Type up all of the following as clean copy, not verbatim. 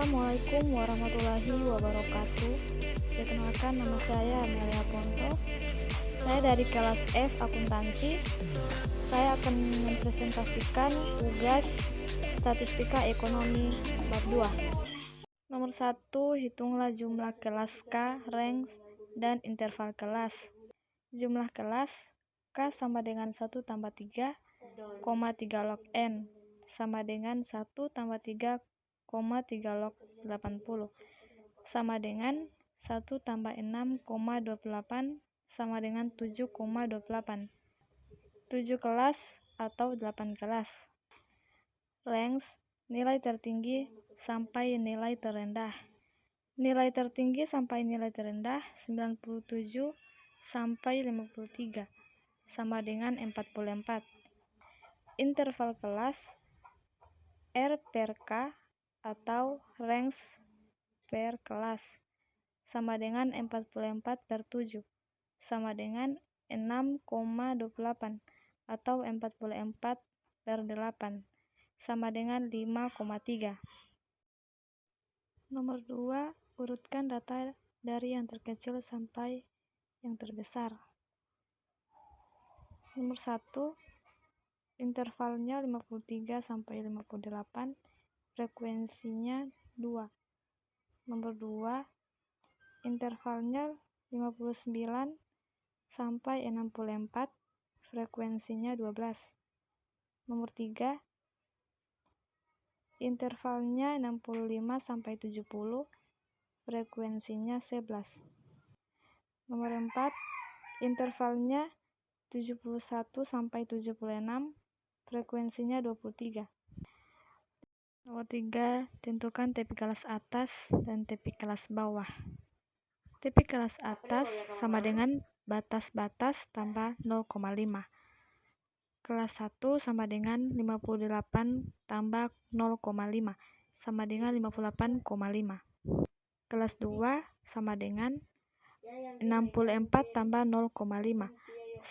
Assalamualaikum warahmatullahi wabarakatuh. Perkenalkan, nama saya Amelia Ponto. Saya dari kelas F Akuntansi. Saya akan mempresentasikan tugas Statistika Ekonomi bab 2. Nomor 1, hitunglah jumlah kelas K, range, dan interval kelas. Jumlah kelas K sama dengan 1 tambah 3, 3 log N sama dengan 1 tambah 3, 3 log 80 sama dengan 1 tambah 6,28 sama dengan 7,28. 7 kelas atau 8 kelas. Range, nilai tertinggi sampai nilai terendah. Nilai tertinggi sampai nilai terendah 97 sampai 53 sama dengan 44. Interval kelas R per K atau range per kelas sama dengan 44 per 7 sama dengan 6,28 atau 44 per 8 sama dengan 5,3. Nomor 2, urutkan data dari yang terkecil sampai yang terbesar. Nomor 1, intervalnya 53 sampai 58, frekuensinya 2. Nomor 2, intervalnya 59 sampai 64, frekuensinya 12. Nomor 3, intervalnya 65 sampai 70, frekuensinya 11. Nomor 4, intervalnya 71 sampai 76, frekuensinya 23. Nomor 3, tentukan tepi kelas atas dan tepi kelas bawah. Tepi kelas atas sama dengan batas-batas tambah 0,5. Kelas 1 sama dengan 58 tambah 0,5 sama dengan 58,5. Kelas 2 sama dengan 64 tambah 0,5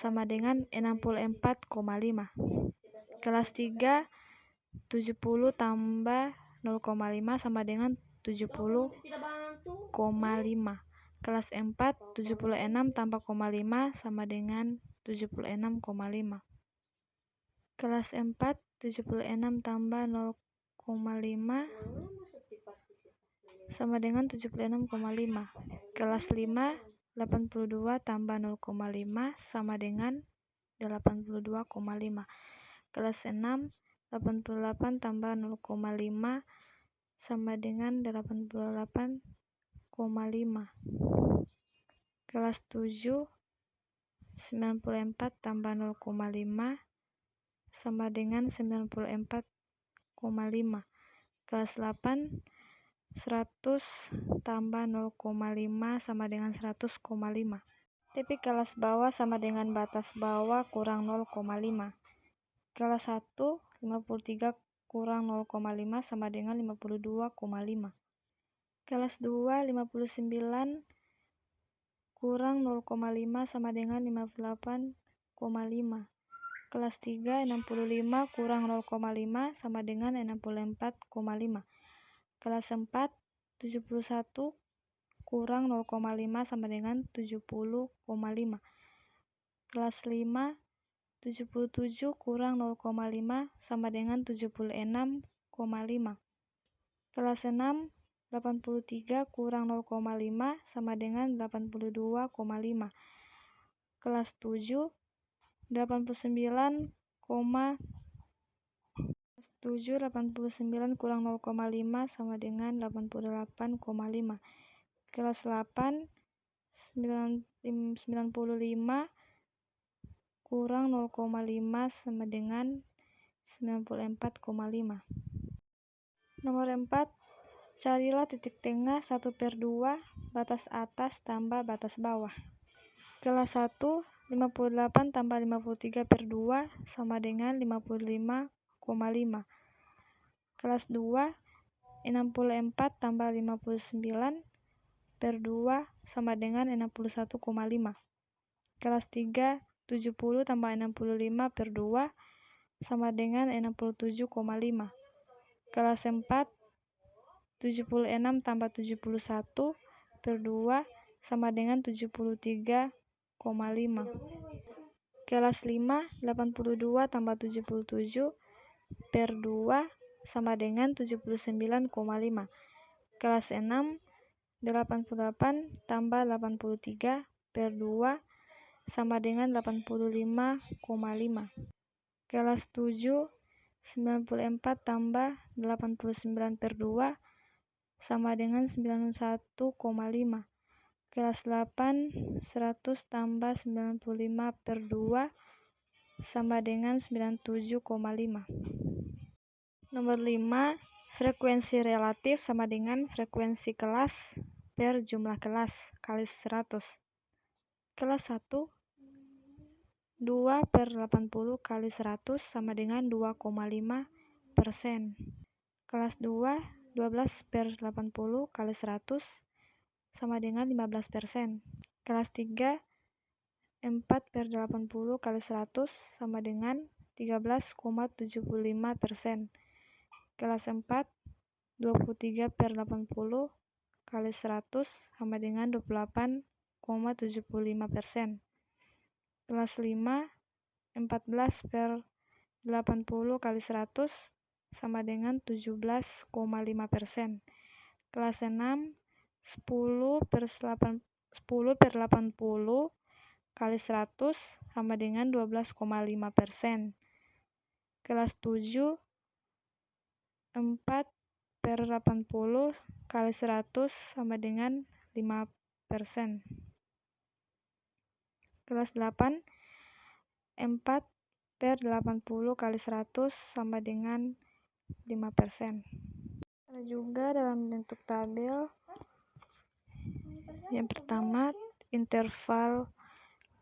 sama dengan 64,5. Kelas 3 70 tambah 0,5 sama dengan 70,5. Kelas 4 76 tambah 0,5 sama dengan 76,5. Kelas 4 76 tambah 0,5 sama dengan 76,5. Kelas 5 82 tambah 0,5 sama dengan 82,5. Kelas 6 88 tambah 0,5 sama dengan 88,5. Kelas 7 94 tambah 0,5 sama dengan 94,5. Kelas 8 100 tambah 0,5 sama dengan 100,5. Tepi kelas bawah sama dengan batas bawah kurang 0,5. Kelas 1 53 kurang 0,5 sama dengan 52,5. Kelas 2 59 kurang 0,5 sama dengan 58,5. Kelas 3 65 kurang 0,5 sama dengan 64,5. Kelas 4 71 kurang 0,5 sama dengan 70,5. Kelas 5 77 kurang 0,5 sama dengan 76,5. Kelas 6 83 kurang 0,5 sama dengan 82,5. Kelas 7 89 kurang 0,5 sama dengan 88,5. Kelas 8 95 kurang 0,5 sama dengan 94,5. Nomor 4, carilah titik tengah 1/2 batas atas tambah batas bawah. Kelas 1 58 tambah 53/2 sama dengan 55,5. Kelas 2 64 tambah 59/2 sama dengan 61,5. Kelas 3 70 tambah 65/2 sama dengan 67,5. Kelas 4 76 tambah 71 per 2 sama dengan 73,5. Kelas 5, 82 tambah 77 per 2 sama dengan 79,5. Kelas 6, 88 tambah 83 per 2 sama dengan 85,5. Kelas 7, 94 tambah 89 per 2 sama dengan 91,5. Kelas 8, 100 tambah 95 per 2 sama dengan 97,5. Nomor 5, frekuensi relatif sama dengan frekuensi kelas per jumlah kelas kali 100. Kelas 1, 2 per 80 kali 100 sama dengan 2,5%. Kelas 2, 12 per 80 kali 100 sama dengan 15%. Kelas 3, 4 per 80 kali 100 sama dengan 13,75%. Kelas 4, 23 per 80 kali 100 sama dengan 28,75%. Kelas 5, 14 per 80 kali 100 sama dengan 17,5%. Kelas 6, 10 per 80 kali 100 sama dengan 12,5%. Kelas 7, 4 per 80 kali 100 sama dengan 5%. Kelas 8, 4 per 80 kali 100 sama dengan 5%. Ada juga dalam bentuk tabel. Yang pertama, interval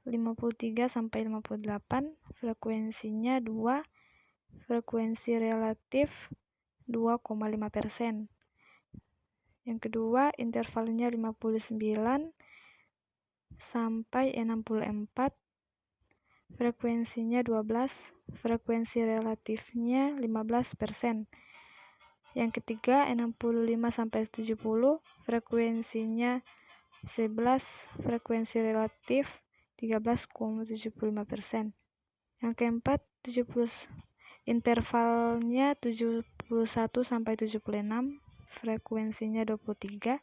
53 sampai 58, frekuensinya 2, frekuensi relatif 2,5%. Yang kedua, intervalnya 59 sampai 64, frekuensinya 12, frekuensi relatifnya 15%. Yang ketiga, 65 sampai 70, frekuensinya 11, frekuensi relatif 13,75%. Yang keempat, intervalnya 71 sampai 76, frekuensinya 23,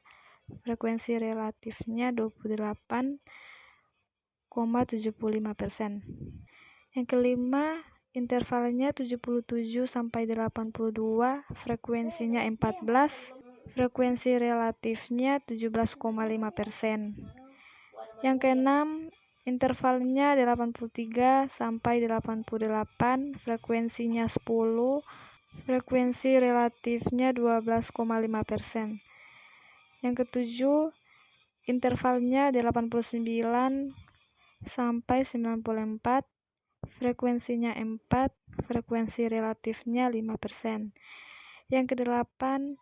frekuensi relatifnya 28,75%. Yang kelima, intervalnya 77 sampai 82, frekuensinya 14, frekuensi relatifnya 17,5%. Yang keenam, intervalnya 83 sampai 88, frekuensinya 10, frekuensi relatifnya 12,5%. Yang ketujuh, intervalnya 89 sampai 94, frekuensinya 4, frekuensi relatifnya 5%. Yang kedelapan,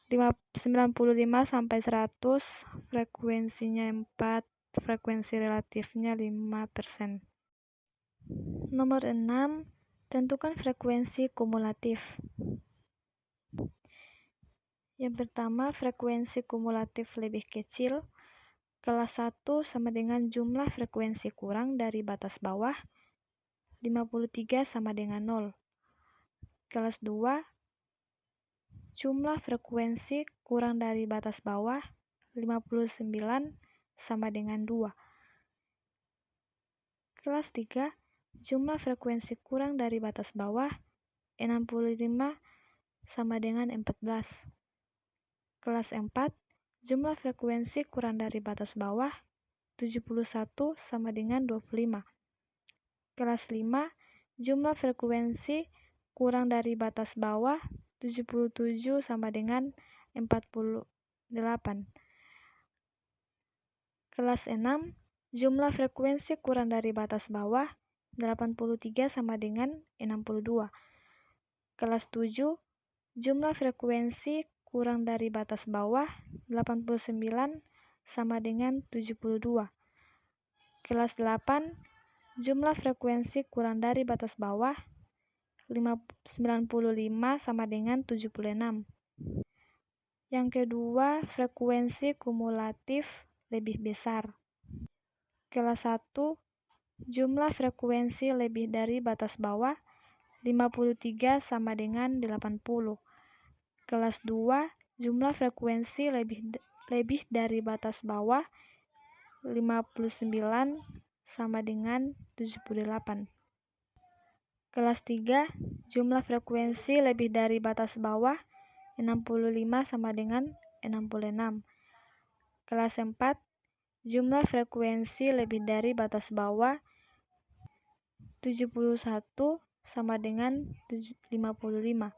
95 sampai 100, frekuensinya 4, frekuensi relatifnya 5%. Nomor 6, tentukan frekuensi kumulatif. Yang pertama, frekuensi kumulatif lebih kecil. Kelas 1 sama dengan jumlah frekuensi kurang dari batas bawah, 53 sama dengan 0. Kelas 2, jumlah frekuensi kurang dari batas bawah, 59 sama dengan 2. Kelas 3, jumlah frekuensi kurang dari batas bawah, 65 sama dengan 14. Kelas 4, jumlah frekuensi kurang dari batas bawah, 71 sama dengan 25. Kelas 5, jumlah frekuensi kurang dari batas bawah, 77 sama dengan 48. Kelas 6, jumlah frekuensi kurang dari batas bawah, 83 sama dengan 62. Kelas 7, jumlah frekuensi kurang dari batas bawah, 89 sama dengan 72. Kelas 8, jumlah frekuensi kurang dari batas bawah, 95 sama dengan 76. Yang kedua, frekuensi kumulatif lebih besar. Kelas 1, jumlah frekuensi lebih dari batas bawah 53 sama dengan 80. Kelas 2, jumlah frekuensi lebih dari batas bawah 59 sama dengan 78. Kelas 3, jumlah frekuensi lebih dari batas bawah 65 sama dengan 66. Kelas 4, jumlah frekuensi lebih dari batas bawah 71 sama dengan 55.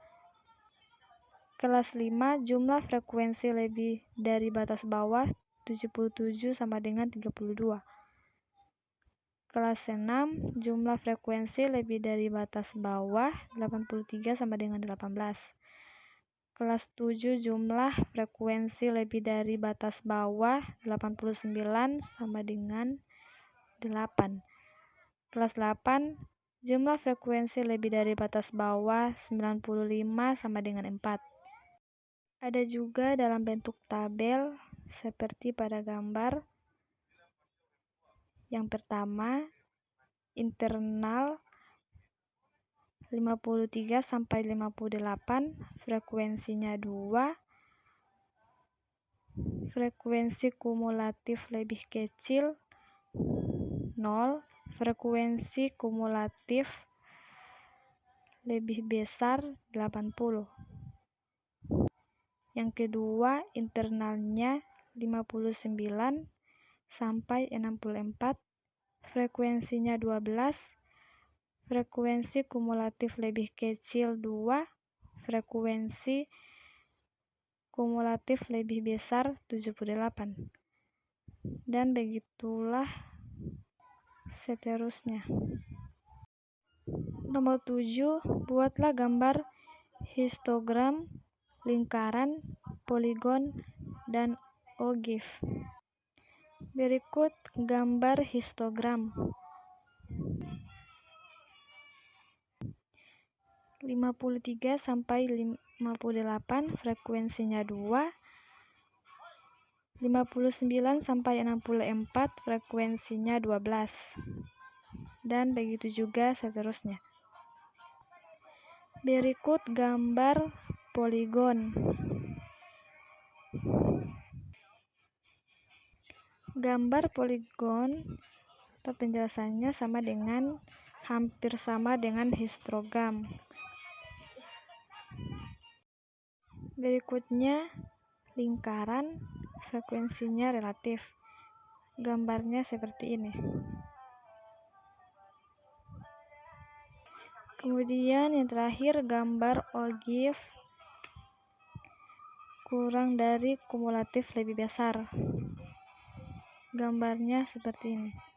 Kelas 5, jumlah frekuensi lebih dari batas bawah 77 sama dengan 32. Kelas 6, jumlah frekuensi lebih dari batas bawah 83 sama dengan 18. Kelas 7, jumlah frekuensi lebih dari batas bawah 89 sama dengan 8. Kelas 8, jumlah frekuensi lebih dari batas bawah 95 sama dengan 4. Ada juga dalam bentuk tabel seperti pada gambar. Yang pertama, internal 53 sampai 58, frekuensinya 2. Frekuensi kumulatif lebih kecil 0. Frekuensi kumulatif lebih besar 80. Yang kedua, internalnya 59 sampai 64, frekuensinya 12. Frekuensi kumulatif lebih kecil 2. Frekuensi kumulatif lebih besar 78. Dan begitulah seterusnya. Nomor 7, buatlah gambar histogram, lingkaran, poligon, dan ogive. Berikut gambar histogram. 53 sampai 58, frekuensinya 2. 59 sampai 64, frekuensinya 12. Dan begitu juga seterusnya. Berikut gambar poligon. Gambar poligon atau penjelasannya hampir sama dengan histogram. Berikutnya lingkaran, frekuensinya relatif. Gambarnya seperti ini. Kemudian yang terakhir gambar ogive, kurang dari kumulatif lebih besar. Gambarnya seperti ini.